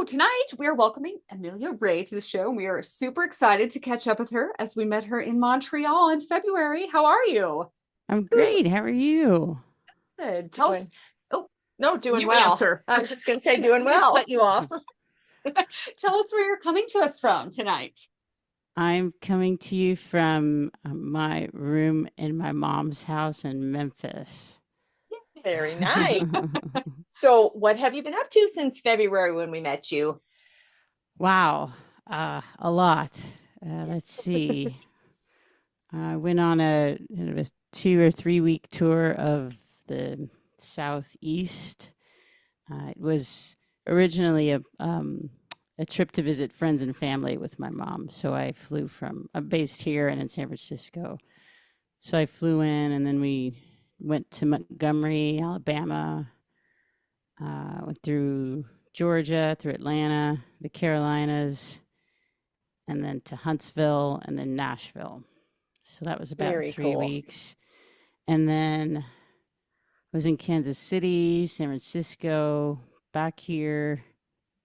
tonight we are welcoming Amelia Ray to the show. And we are super excited to catch up with her as we met her in Montreal in February. How are you? I'm great. How are you? Good. Tell us. Doing, Oh, no, doing you well. answer. I was just going to say doing Just well. cut you off. Tell us where you're coming to us from tonight. I'm coming to you from my room in my mom's house in Memphis. Very nice. So, what have you been up to since February when we met you? Wow, a lot. Let's see. I went on a 2 or 3 week tour of the Southeast. It was originally a trip to visit friends and family with my mom. So I'm based here and in San Francisco. So I flew in and then we went to Montgomery, Alabama, went through Georgia, through Atlanta, the Carolinas, and then to Huntsville and then Nashville. So that was about Very three cool. weeks. And then I was in Kansas City, San Francisco, back here,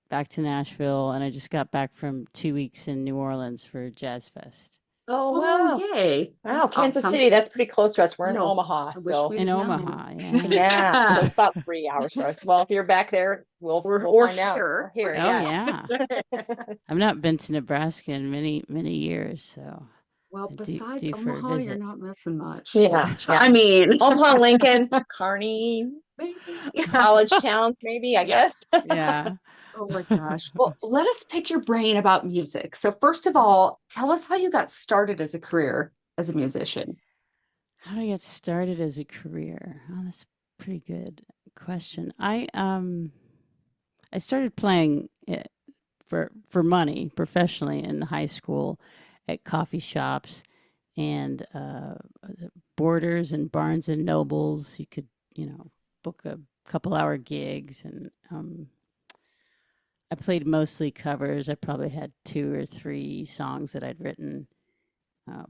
back to Nashville, and I just got back from 2 weeks in New Orleans for Jazz Fest. Oh, Oh, wow. yay. Wow, That's Kansas awesome. City, that's pretty close to us. We're in No, Omaha, I wish so we'd In have known. Omaha, yeah. yeah, so it's about 3 hours for us. Well, if you're back there, we'll Or find out. here. Or here, Oh, yes. yeah. I've not been to Nebraska in many, many years, so Well, I besides do for a Omaha, you're visit. not missing much. Yeah, yeah. I mean, Omaha, Lincoln, Kearney, maybe. college towns, maybe, I guess. Yeah. Oh my gosh. Well, let us pick your brain about music. So, first of all, tell us how you got started as a career as a musician. How did I get started as a career? Oh, that's a pretty good question. I started playing it for money professionally in high school at coffee shops and Borders and Barnes and Nobles. You could, book a couple hour gigs, and I played mostly covers. I probably had 2 or 3 songs that I'd written,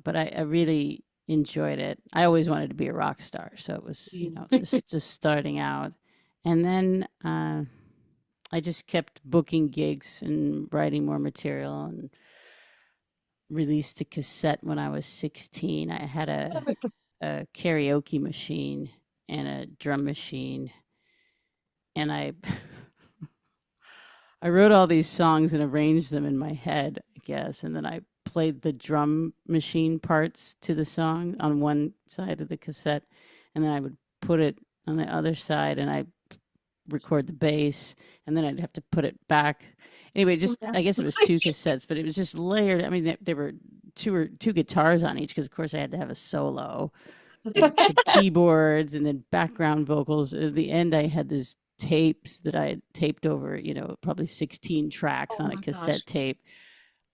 but I really enjoyed it. I always wanted to be a rock star, so it was, just starting out, and then I just kept booking gigs and writing more material and released a cassette when I was 16. I had a karaoke machine and a drum machine, and I wrote all these songs and arranged them in my head, I guess, and then I played the drum machine parts to the song on one side of the cassette, and then I would put it on the other side, and I record the bass, and then I'd have to put it back. Anyway, just I That's guess it was two cassettes, but it was just layered. I mean, there were two guitars on each because, of course, I had to have a solo and some keyboards and then background vocals. At the end, I had these tapes that I had taped over, probably 16 tracks Oh on a my gosh. cassette tape.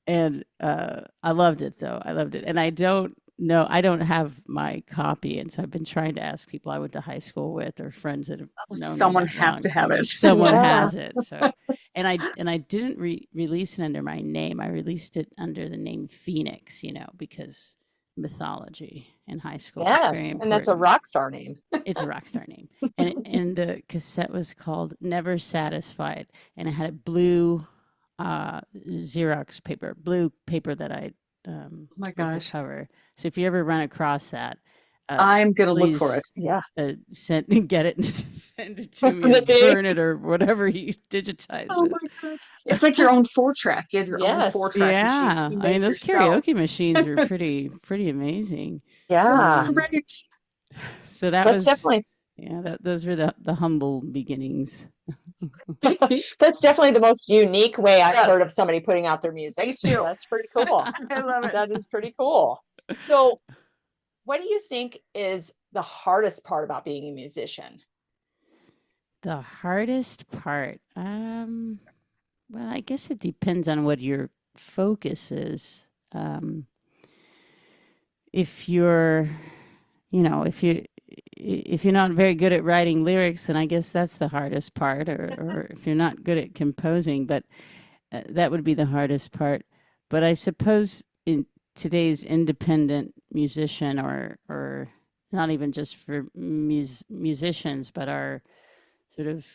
And I loved it, though. I loved it. And I don't know, I don't have my copy. And so I've been trying to ask people I went to high school with or friends that have known me Someone that has to long have it. if someone Yeah. has it. So, and I didn't release it under my name. I released it under the name Phoenix, because mythology in high school was very Yes, and that's a important. rock star name. It's a rock star name. And the cassette was called Never Satisfied, and it had a blue Xerox paper, blue paper that I Oh my was the gosh. cover. So if you ever run across that, I'm gonna look for please it. Yeah. get it and send it to me The or day. burn it or whatever you digitize Oh it. my gosh. It's like your own four track. You have your own Yes. four track machine Yeah, you I mean made those yourself. karaoke machines were pretty amazing. Yeah. Right. So that That's was definitely those were the humble beginnings. that's definitely the most unique way I've Yes. heard of somebody putting out their music. Me too. That's pretty cool. I love it. That is pretty cool. So, what do you think is the hardest part about being a musician? The hardest part, well, I guess it depends on what your focus is. If you're, if you're not very good at writing lyrics, then I guess that's the hardest part. Or if you're not good at composing, but that would be the hardest part. But I suppose in today's independent musician, or not even just for musicians, but our sort of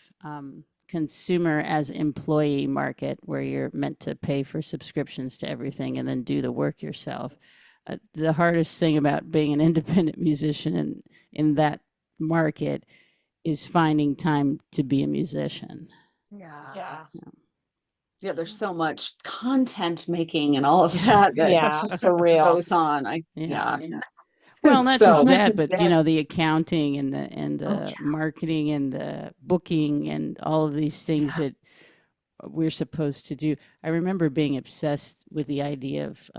consumer as employee market where you're meant to pay for subscriptions to everything and then do the work yourself. The hardest thing about being an independent musician in that market is finding time to be a musician. Yeah. Yeah, there's so much content making and all of that Yeah, for real. goes on. Yeah. Well, not So just that, but the accounting and the Oh, yeah. marketing and the booking and all of these things that we're supposed to do. I remember being obsessed with the idea of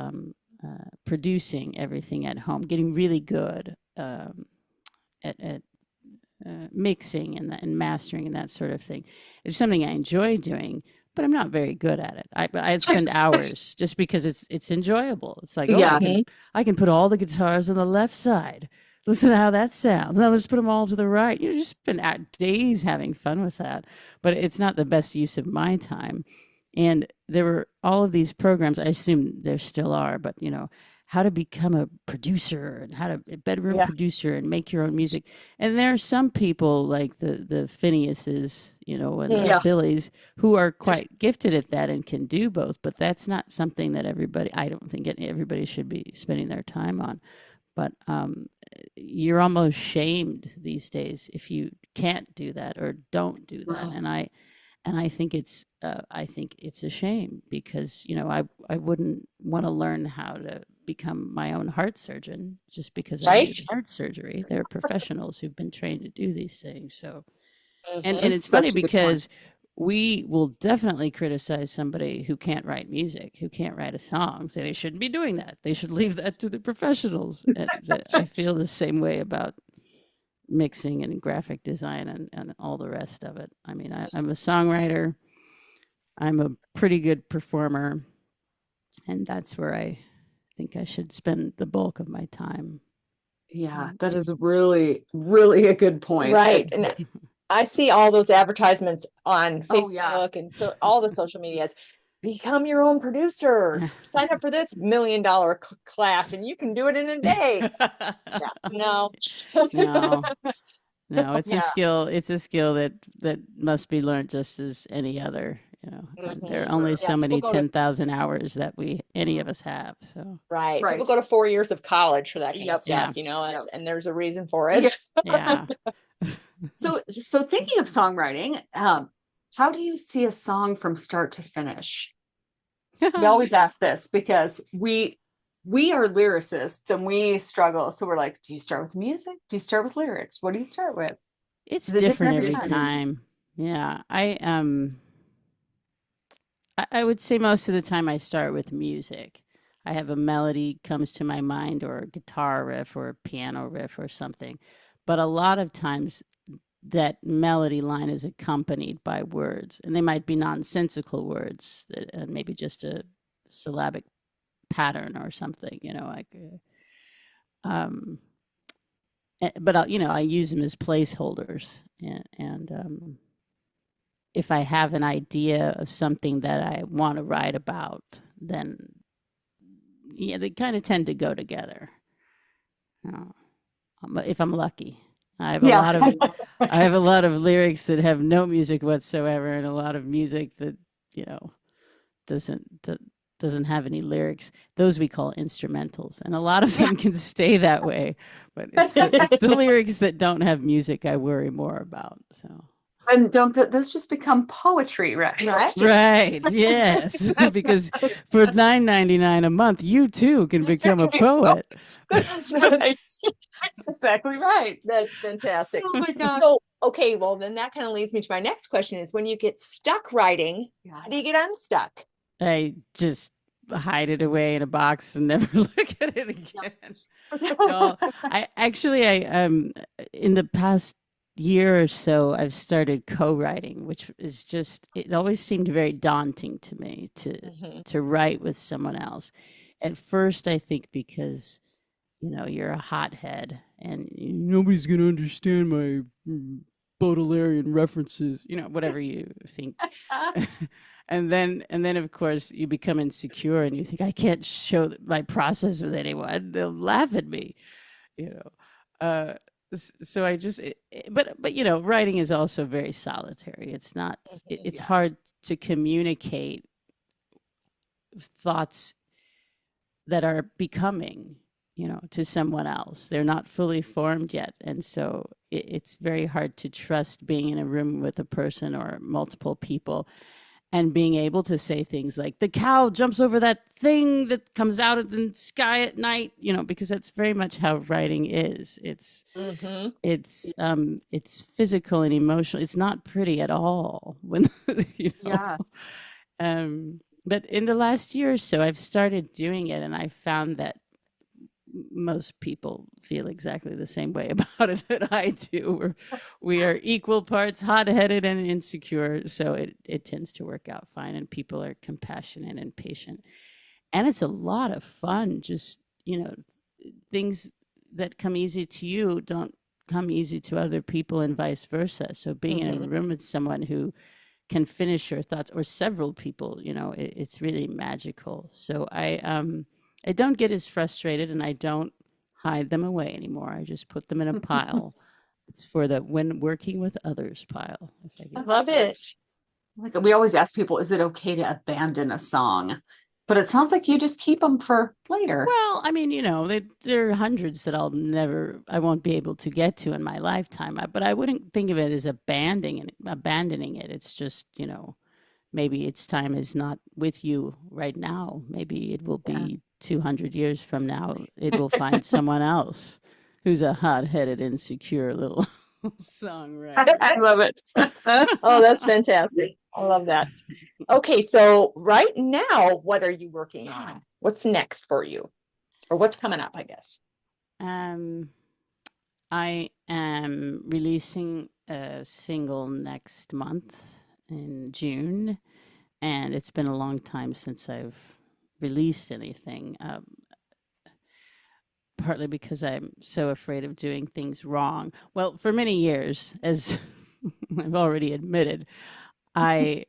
producing everything at home, getting really good at mixing and mastering and that sort of thing. It's something I enjoy doing, but I'm not very good at it. I'd spend hours just because it's enjoyable. It's like, Yeah. I can put all the guitars on the left side. Listen to how that sounds. Now let's put them all to the right. You just spend days having fun with that, but it's not the best use of my time. And there were all of these programs. I assume there still are, but how to become a producer and how to a bedroom producer and make your own music. And there are some people like the Phineases, and the Billies who are quite gifted at that and can do both. But that's not something that I don't think everybody should be spending their time on. But you're almost shamed these days if you can't do that or don't do that. And I think it's a shame because I wouldn't want to learn how to become my own heart surgeon just because I need heart surgery. There are professionals who've been trained to do these things. So, and it's funny because we will definitely criticize somebody who can't write music, who can't write a song, say they shouldn't be doing that. They should leave that to the professionals. And I feel the same way about mixing and graphic design and all the rest of it. I mean, I'm a songwriter. I'm a pretty good performer. And that's where I think I should spend the bulk of my time. Yeah, that is really, really a good point. Right. And I see all those advertisements on Facebook and so all the social medias. Become your own producer. Sign up for this $1 million class and you can do it in a day. No. No, it's a skill. It's a skill that must be learned just as any other. There are only so many 10,000 hours that any of us have. So right. People go to 4 years of college for that kind of stuff, and there's a reason for it. Yeah. So thinking of songwriting, how do you see a song from start to finish? We always ask this because we are lyricists and we struggle. So we're like, do you start with music? Do you start with lyrics? What do you start with? It's different every time. Yeah. I would say most of the time I start with music. I have a melody comes to my mind or a guitar riff or a piano riff or something. But a lot of times that melody line is accompanied by words, and they might be nonsensical words, and maybe just a syllabic pattern or something, but I use them as placeholders, and if I have an idea of something that I want to write about, then they kind of tend to go together. If I'm lucky. I have a lot of lyrics that have no music whatsoever, and a lot of music that doesn't have any lyrics. Those we call instrumentals, and a lot of them can stay that way. But it's the lyrics that don't have music I worry more about. So. And don't those just become poetry, right? Right. Yes. Because for $9.99 a month, you too can become a poet. That's right. That's exactly right. That's fantastic. Oh my God. So, okay, well, then that kind of leads me to my next question is when you get stuck writing, how do you get unstuck? I just hide it away in a box and never look at it again. No, I in the past year or so, I've started co-writing, which is it always seemed very daunting to me to write with someone else. At first, I think because, you're a hothead and nobody's going to understand my Baudelairian references, whatever you think. And then, of course, you become insecure and you think, I can't show my process with anyone. They'll laugh at me, So I just, but you know, writing is also very solitary. It's not, it's hard to communicate thoughts that are becoming, you know, to someone else. They're not fully formed yet. And so it's very hard to trust being in a room with a person or multiple people and being able to say things like the cow jumps over that thing that comes out of the sky at night, you know, because that's very much how writing is. It's physical and emotional. It's not pretty at all when, you know. But in the last year or so, I've started doing it, and I found that most people feel exactly the same way about it that I do. We are equal parts hot-headed and insecure, so it tends to work out fine, and people are compassionate and patient. And it's a lot of fun. Just, you know, things that come easy to you don't come easy to other people, and vice versa. So being in a room with someone who can finish your thoughts, or several people, you know, it's really magical. So I don't get as frustrated, and I don't hide them away anymore. I just put them in a pile. It's for the when working with others pile. I love it. Like we always ask people, is it okay to abandon a song? But it sounds like you just keep them for later. Well, I mean, you know, there are hundreds that I won't be able to get to in my lifetime. But I wouldn't think of it as abandoning it. It's just, you know, maybe its time is not with you right now. Maybe it will be 200 years from now. It will find someone else who's a hot-headed, insecure little songwriter. I love it. Oh, that's fantastic. I love that. Okay, so right now, what are you working on? What's next for you? Or what's coming up, I guess? I am releasing a single next month in June, and it's been a long time since I've released anything, partly because I'm so afraid of doing things wrong. Well, for many years, as I've already admitted, I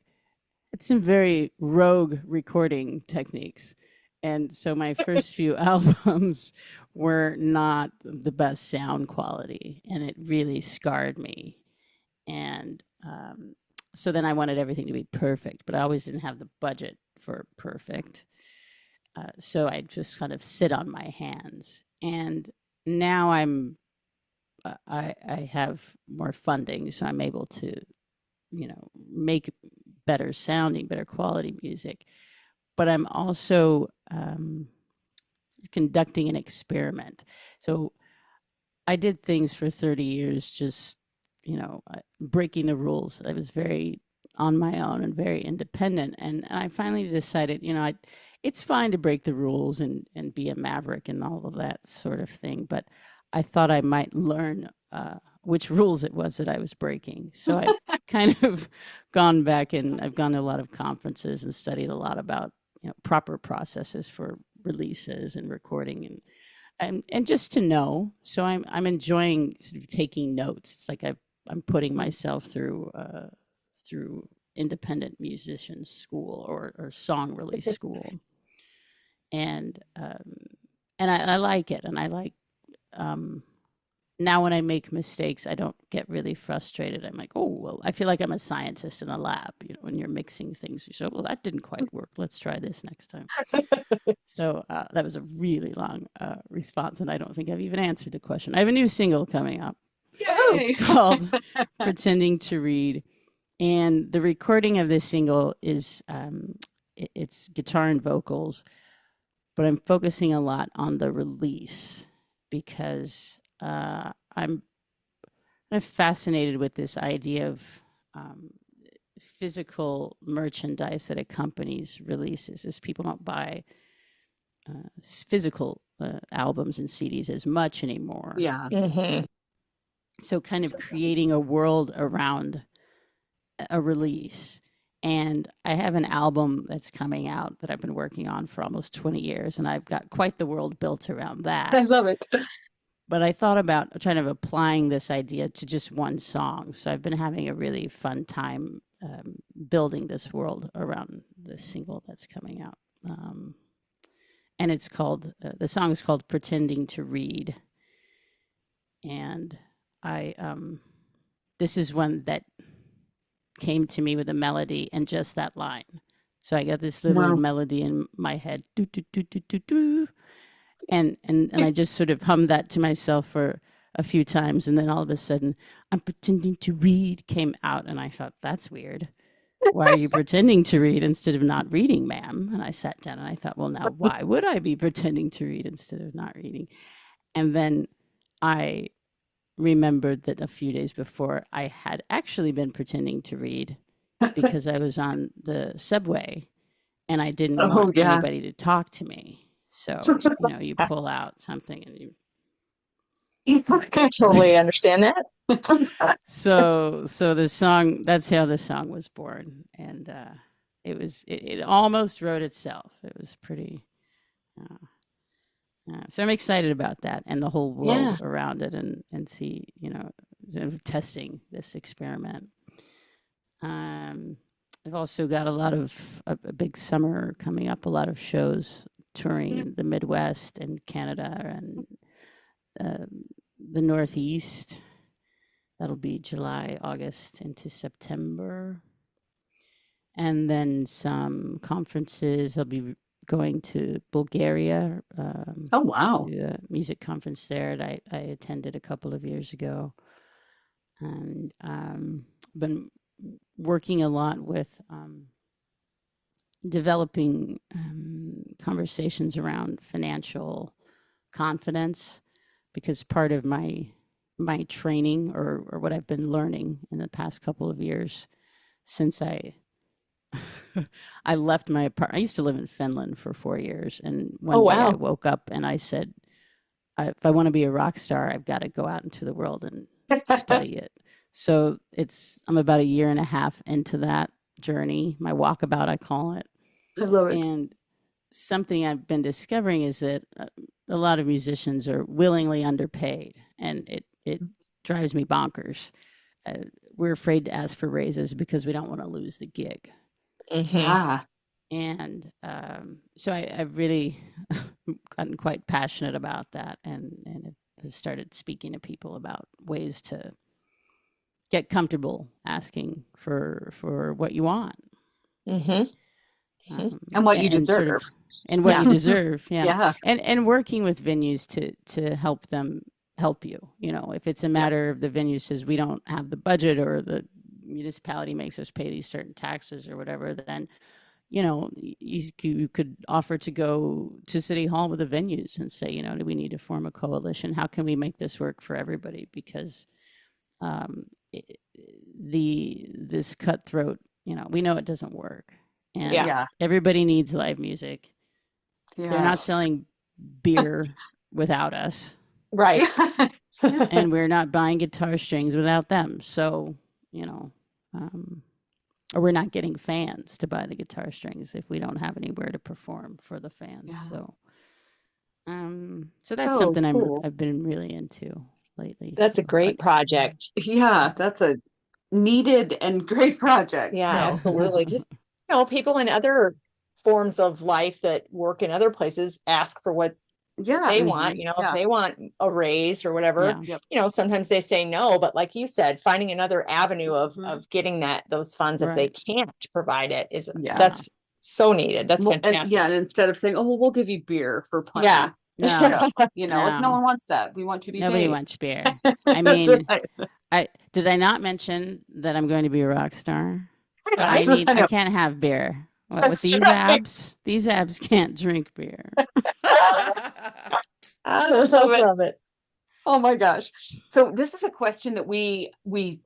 had some very rogue recording techniques. And so my first few albums were not the best sound quality, and it really scarred me. And so then I wanted everything to be perfect, but I always didn't have the budget for perfect. So I just kind of sit on my hands. And now I have more funding, so I'm able to, you know, make better sounding, better quality music. But I'm also conducting an experiment. So I did things for 30 years, just, you know, breaking the rules. I was very on my own and very independent. And I finally decided, you know, it's fine to break the rules and be a maverick and all of that sort of thing. But I thought I might learn which rules it was that I was breaking. So I've kind of gone back, and I've gone to a lot of conferences and studied a lot about, you know, proper processes for releases and recording and just to know. So I'm enjoying sort of taking notes. It's like I'm putting myself through independent musicians school or song release school, and I like it, and I like now when I make mistakes, I don't get really frustrated. I'm like, oh, well, I feel like I'm a scientist in a lab. You know, when you're mixing things, you say, well, that didn't quite work. Let's try this next time. So that was a really long response, and I don't think I've even answered the question. I have a new single coming up. Yay! It's called Pretending to Read. And the recording of this single is, it's guitar and vocals, but I'm focusing a lot on the release because I'm kind of fascinated with this idea of physical merchandise that accompanies releases, as people don't buy physical albums and CDs as much anymore. Yeah. So kind of creating a world around a release. And I have an album that's coming out that I've been working on for almost 20 years, and I've got quite the world built around that. I love it. But I thought about trying to applying this idea to just one song. So I've been having a really fun time building this world around the single that's coming out. And it's called, the song is called Pretending to Read. And this is one that came to me with a melody and just that line. So I got this little melody in my head, do, do, do, do, do, do. And I just sort of hummed that to myself for a few times. And then all of a sudden, I'm pretending to read came out. And I thought, that's weird. Why are you pretending to read instead of not reading, ma'am? And I sat down and I thought, well, now, why would I be pretending to read instead of not reading? And then I remembered that a few days before I had actually been pretending to read because I was on the subway and I didn't want anybody to talk to me. So, you pull out something and you. I totally understand that. So the song, that's how the song was born. And it almost wrote itself. It was pretty. So I'm excited about that and the whole world around it and see, testing this experiment. I've also got a big summer coming up, a lot of shows touring the Midwest and Canada and the Northeast. That'll be July, August into September. And then some conferences. I'll be going to Bulgaria. Oh, wow. To a music conference there that I attended a couple of years ago. And been working a lot with developing conversations around financial confidence, because part of my training or what I've been learning in the past couple of years since I left my apartment. I used to live in Finland for 4 years, and one day I woke up and I said, if I want to be a rock star, I've got to go out into the world and study it. So I'm about 1.5 years into that journey, my walkabout, I call it. I love it. And something I've been discovering is that a lot of musicians are willingly underpaid, and it drives me bonkers. We're afraid to ask for raises because we don't want to lose the gig. Mm-hmm. Yeah. And so I've really gotten quite passionate about that, and have started speaking to people about ways to get comfortable asking for what you want. Mm-hmm. And what you deserve. And what you deserve. Yeah. Yeah. And working with venues to help them help you. If it's a matter of the venue says we don't have the budget, or the municipality makes us pay these certain taxes or whatever, then you could offer to go to City Hall with the venues and say, we need to form a coalition. How can we make this work for everybody? Because this cutthroat, we know it doesn't work. And everybody needs live music. Yes. They're not selling beer without us. Right. And we're not buying guitar strings without them. So, or we're not getting fans to buy the guitar strings if we don't have anywhere to perform for the fans. Yeah. So that's something cool. I've been really into lately. That's a great project. Yeah, that's a needed and great project. Yeah, absolutely. Just people in other forms of life that work in other places ask for what they want. If they want a raise or whatever, sometimes they say no, but like you said, finding another avenue of getting those funds if they can't provide it that's so needed. That's fantastic. And instead of saying, oh, well, we'll give you beer for playing. Yeah. No. If no one wants that, we want to be Nobody paid. Wants beer. I mean, did I not mention that I'm going to be a rock star? I can't have beer. With these abs? These abs can't drink beer. I love it. Oh my gosh. So this is a question that we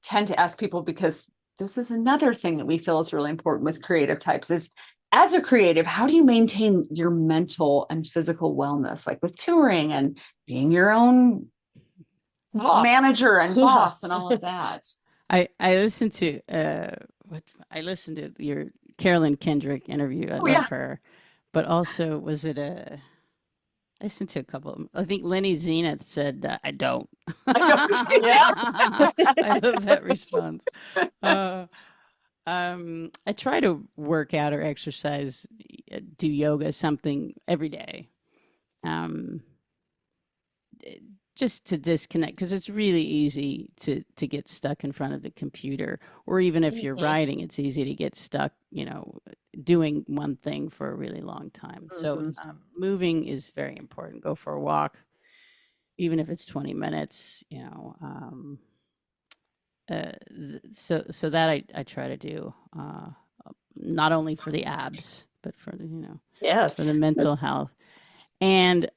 tend to ask people, because this is another thing that we feel is really important with creative types is, as a creative, how do you maintain your mental and physical wellness, like with touring and being your own manager and boss and all of that? I listened to your Carolyn Kendrick interview. I love her. But also, I listened to a couple of them. I think Lenny Zenith said, I don't. I don't. I love that response. I try to work out or exercise, do yoga, something every day. just to disconnect, because it's really easy to get stuck in front of the computer, or even if you're writing, it's easy to get stuck, doing one thing for a really long time. So moving is very important. Go for a walk, even if it's 20 minutes, so that I try to do, not only for the abs, but for the, for the mental health. And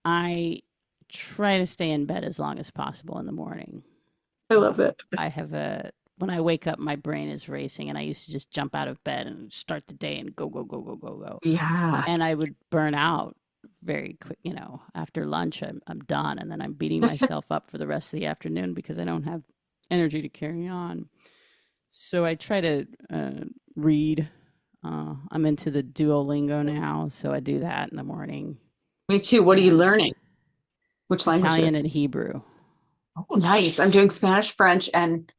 I try to stay in bed as long as possible in the morning. I love it. I have when I wake up, my brain is racing, and I used to just jump out of bed and start the day and go, go, go, go, go, go. Yeah. And I would burn out very quick, after lunch, I'm done. And then I'm beating myself up for the rest of the afternoon because I don't have energy to carry on. So I try to read. I'm into the Duolingo now, so I do that in the morning. Me too. What are you learning? Which languages? Italian and Hebrew. Oh, nice. I'm doing Spanish, French, and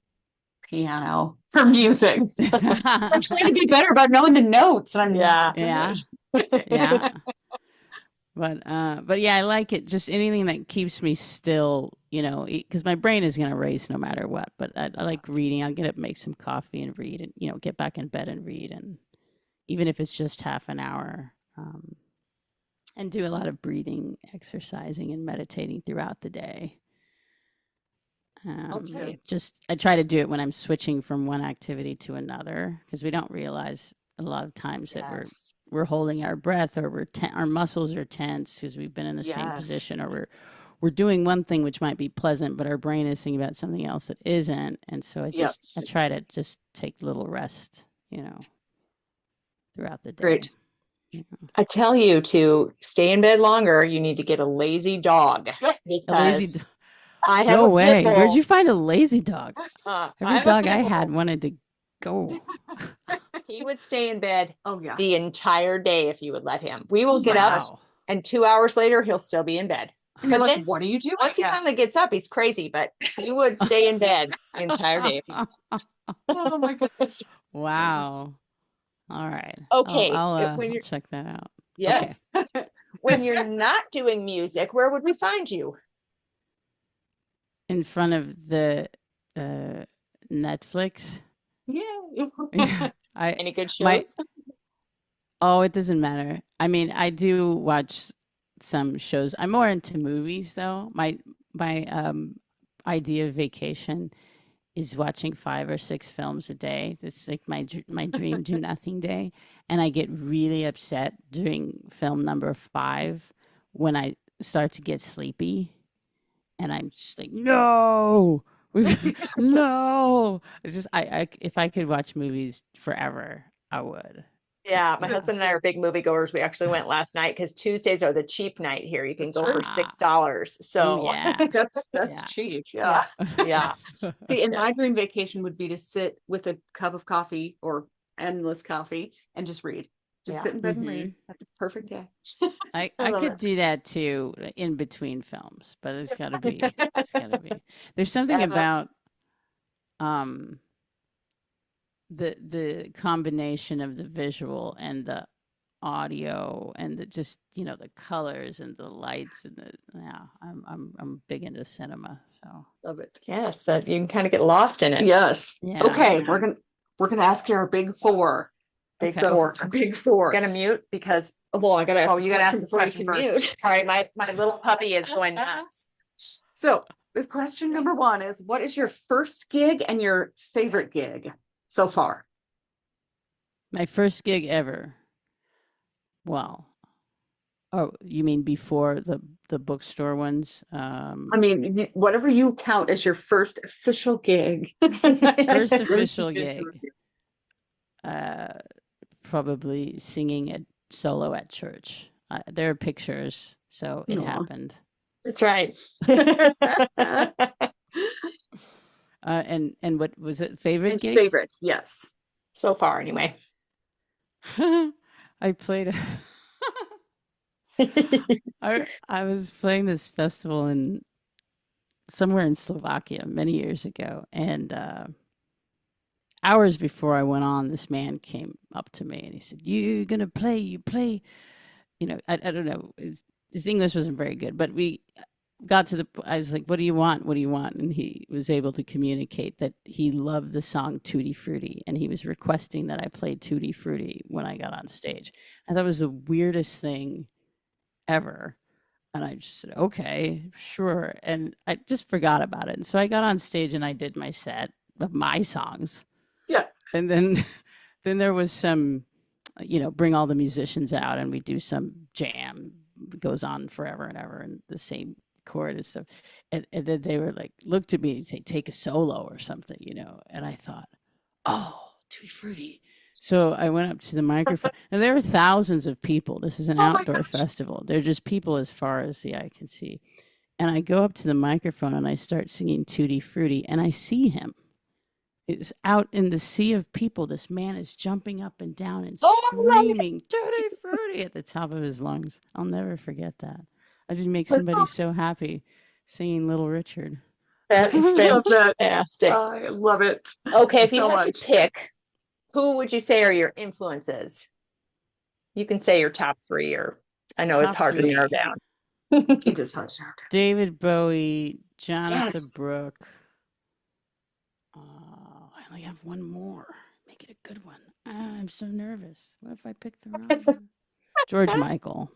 piano for music. I'm trying to be better about knowing the notes. And yeah. But yeah, I like it. Just anything that keeps me still, because my brain is going to race no matter what. But I like reading. I'll get up, make some coffee, and read, and get back in bed and read, and even if it's just half an hour, and do a lot of breathing, exercising, and meditating throughout the day. I try to do it when I'm switching from one activity to another, because we don't realize a lot of times that we're holding our breath, or our muscles are tense because we've been in the same position, or we're doing one thing which might be pleasant, but our brain is thinking about something else that isn't. And so I try to just take little rest, throughout the day. Great. I tell you, to stay in bed longer, you need to get a lazy dog. No way. Where'd you find a lazy dog? Every dog I had wanted to go. He would stay in bed the entire day if you would let him. We will get up, and 2 hours later, he'll still be in bed. And you're like, what are you doing? Once he finally gets up, he's crazy, but he would stay in bed the entire day. Oh my gosh. Wow. All right. Okay. I'll check that out. Yes. Okay. When you're not doing music, where would we find you? In front of the Netflix. Yeah. Any good shows? It doesn't matter. I mean, I do watch some shows. I'm more into movies, though. My idea of vacation is watching 5 or 6 films a day. That's like my dream do nothing day. And I get really upset during film number 5 when I start to get sleepy. And I'm just like, no, no. It's just, if I could watch movies forever, I would. Yeah, my husband and I are big moviegoers. We actually went last night because Tuesdays are the cheap night here. You can go for $6. So that's cheap. Yeah. See, and my dream vacation would be to sit with a cup of coffee or endless coffee and just read. Just sit in bed and read. That's a perfect day. I could do that too in between films, but it's gotta be. There's something about the combination of the visual and the audio and the colors and the lights and I'm big into cinema, so love it. Yes, that you can kind of get lost in it. Yes. Yeah. Okay, we're gonna ask you our big 4. Big four. Gonna mute because I gotta ask. Oh, you gotta ask the question first. All right, my little puppy is going nuts. So the question number 1 is, what is your first gig and your favorite gig so far? My first gig ever. Well, you mean before the bookstore ones? I mean, whatever you count as your first official gig. First official gig. Probably singing a solo at church. There are pictures, so it happened. That's right. And what was it? Favorite gig? Favorite, yes. So far, anyway. I played. I was playing this festival somewhere in Slovakia many years ago, and hours before I went on, this man came up to me and he said, "You're gonna play. You play." I don't know. His English wasn't very good, but we I was like, what do you want? What do you want? And he was able to communicate that he loved the song Tutti Frutti, and he was requesting that I play Tutti Frutti when I got on stage. I thought it was the weirdest thing ever. And I just said, okay, sure. And I just forgot about it. And so I got on stage and I did my set of my songs. Yeah. And then then there was some, bring all the musicians out and we do some jam. It goes on forever and ever and the same chord and stuff. And then they were like, looked at me and say, take a solo or something, And I thought, oh, Tutti Frutti. So I went up to the microphone, and there are thousands of people. This is an outdoor festival. They're just people as far as the eye can see. And I go up to the microphone, and I start singing Tutti Frutti, and I see him. It's out in the sea of people. This man is jumping up and down and screaming, Tutti Frutti, at the top of his lungs. I'll never forget that. I just make somebody so happy singing Little Richard. That is fantastic. I love it. Okay, if you had to pick, who would you say are your influences? You can say your top 3, or I know it's hard to narrow down. It is hard to narrow down. David Bowie, Jonathan Brooke. I only have one more. Make it a good one. I'm so nervous. What if I pick the wrong one? George Michael.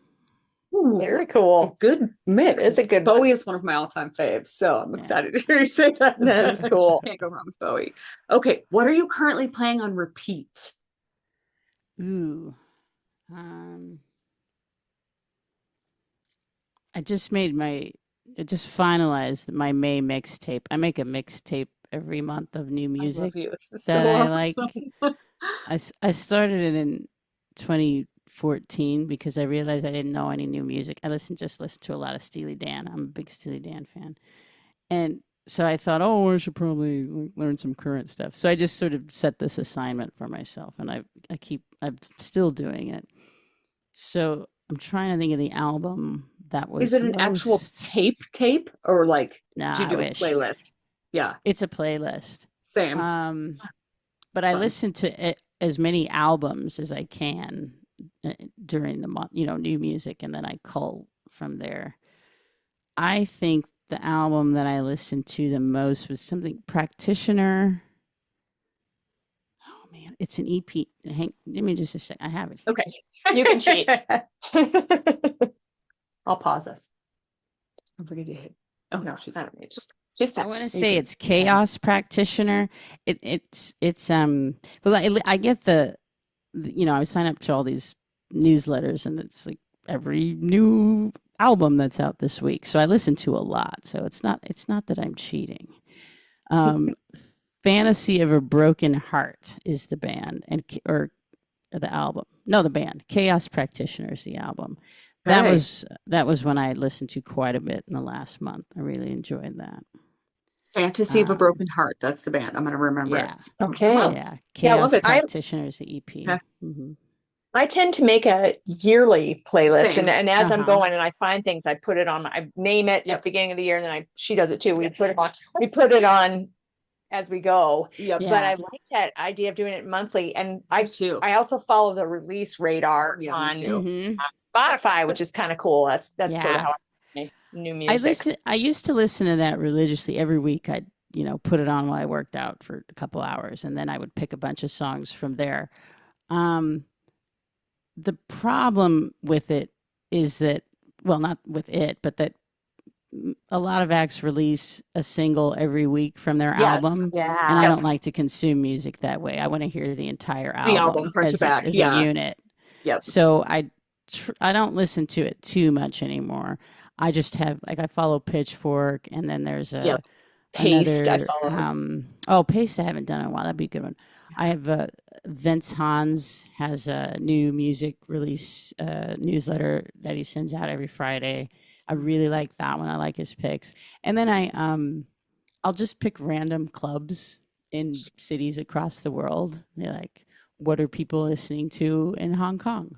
Ooh, very cool. It's a good mix. It's a good Bowie is one of my all-time faves, so I'm excited to hear you say that. That is cool. Can't go wrong with Bowie. Okay, what are you currently playing on repeat? Ooh. I just finalized my May mixtape. I make a mixtape every month of new music that I like. I started it in 2014 because I realized I didn't know any new music. I listened to a lot of Steely Dan. I'm a big Steely Dan fan. And so I thought, I should probably learn some current stuff. So I just sort of set this assignment for myself, and I'm still doing it. So I'm trying to think of the album that was. Is it an actual tape or like do you do a playlist? Yeah. It's a playlist. Same. But I listen to as many albums as I can during the month, new music, and then I cull from there. I think the album that I listened to the most was something Practitioner. Oh man, it's an EP. Give me just a sec. I have it here. Okay, you can cheat. I'll pause this. Don't forget to hit. Oh no, she's not. I want to say it's Chaos Practitioner. It's well, I get I sign up to all these newsletters, and it's like every new album that's out this week. So I listen to a lot. So it's not that I'm cheating. Fantasy of a Broken Heart is the band or the album. No, the band. Chaos Practitioner is the album. That was when I listened to quite a bit in the last month. I really enjoyed that. Fantasy of a Broken Heart. That's the band. I'm going to remember it. Okay. Yeah. Chaos Practitioner is the EP. Yeah. Mm-hmm. I tend to make a yearly playlist, and as I'm going and I find things, I put it on. I name it at the beginning of the year, and then she does it too. We put it on as we go. Yep. But I like that idea of doing it monthly, and I also follow the release radar on Spotify, which is kind of cool. That's sort of how I make new music. I used to listen to that religiously every week. I'd put it on while I worked out for a couple hours, and then I would pick a bunch of songs from there. The problem with it is that, well, not with it, but that a lot of acts release a single every week from their album. Yeah. And I don't like to consume music that way. I want to hear the entire album. The album front to back. As a unit. Yep. So I don't listen to it too much anymore. I just have, I follow Pitchfork, and then there's a Paste. I follow. Paste I haven't done in a while. That'd be a good one. I have Vince Hans has a new music release newsletter that he sends out every Friday. I really like that one. I like his picks. And then I'll just pick random clubs in cities across the world. They're like, what are people listening to in Hong Kong?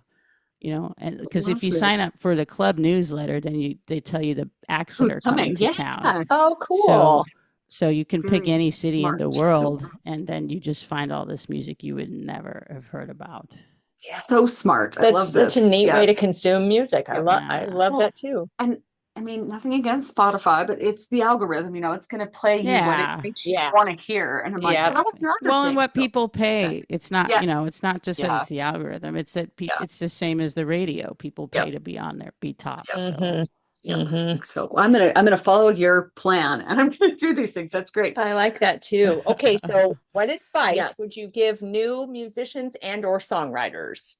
And because if you sign up for the club newsletter, then they tell you the acts that are coming to town. Oh, cool. So you can pick any city in the world, and then you just find all this music you would never have heard about. So smart. I love this. Such a neat way to consume music. I love that too. And I mean, nothing against Spotify, but it's the algorithm, it's going to play you what it Yeah. makes you want to hear. And I'm like, Yeah. how about the other Well, and things? what So, people pay, it's not, yeah. it's not just that Yeah. it's the algorithm. It's that Yeah. it's the same as the radio. People pay Yep. to be on there, be top. Yep. So. Yep. So I'm gonna follow your plan, and I'm gonna do these things. That's great. I like that too. Okay, so what advice Yes. would you give new musicians and or songwriters?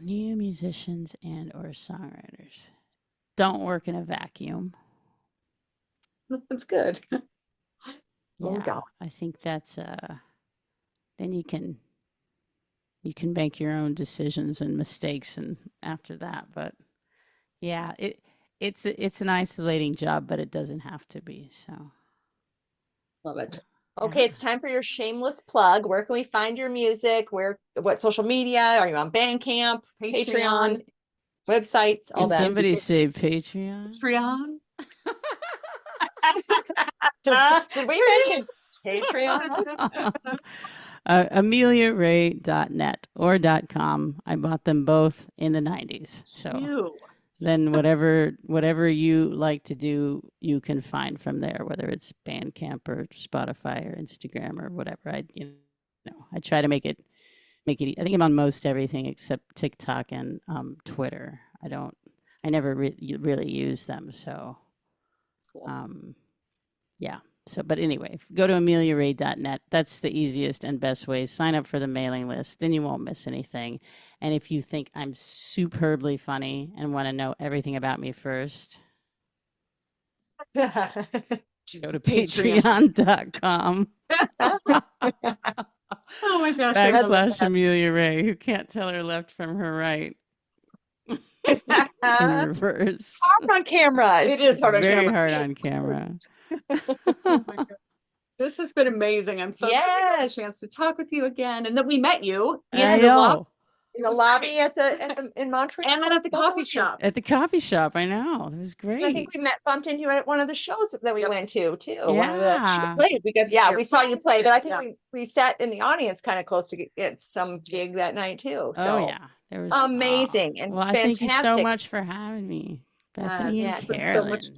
New musicians and or songwriters. Don't work in a vacuum. That's good. Yeah, I think that's then you can make your own decisions and mistakes and after that. But yeah, it's an isolating job, but it doesn't have to be. So Love it. Okay, it's time for your shameless plug. Where can we find your music? What social media? Are you on Bandcamp, Patreon, websites, all Did that? somebody say Patreon? Patreon. Did we mention Patreon? AmeliaRay.net or .com. I bought them both in the 90s. So then whatever you like to do, you can find from there, whether it's Bandcamp or Spotify or Instagram or whatever. I try to make it. I think I'm on most everything except TikTok and Twitter. I never really use them. So, yeah. So, but anyway, go to ameliaray.net. That's the easiest and best way. Sign up for the mailing list. Then you won't miss anything. And if you think I'm superbly funny and want to know everything about me first, go to patreon.com. Oh my gosh. / Amelia Ray, who can't tell her left from her right. In reverse. Hard on camera. It is hard on camera. Very hard on camera. Oh my God. This has been amazing. I'm so glad I got a chance to talk with you again, and that we met you in the lobby in Montreal, and then at the coffee shop. At the coffee shop, I know it was great. I think we bumped into you at one of the shows that we went to too. Yeah, we saw you play, but I think we sat in the audience kind of close to get some gig that night too. So there was amazing and well, fantastic. I thank you so much for having me, Bethany and Carolyn. So much fun.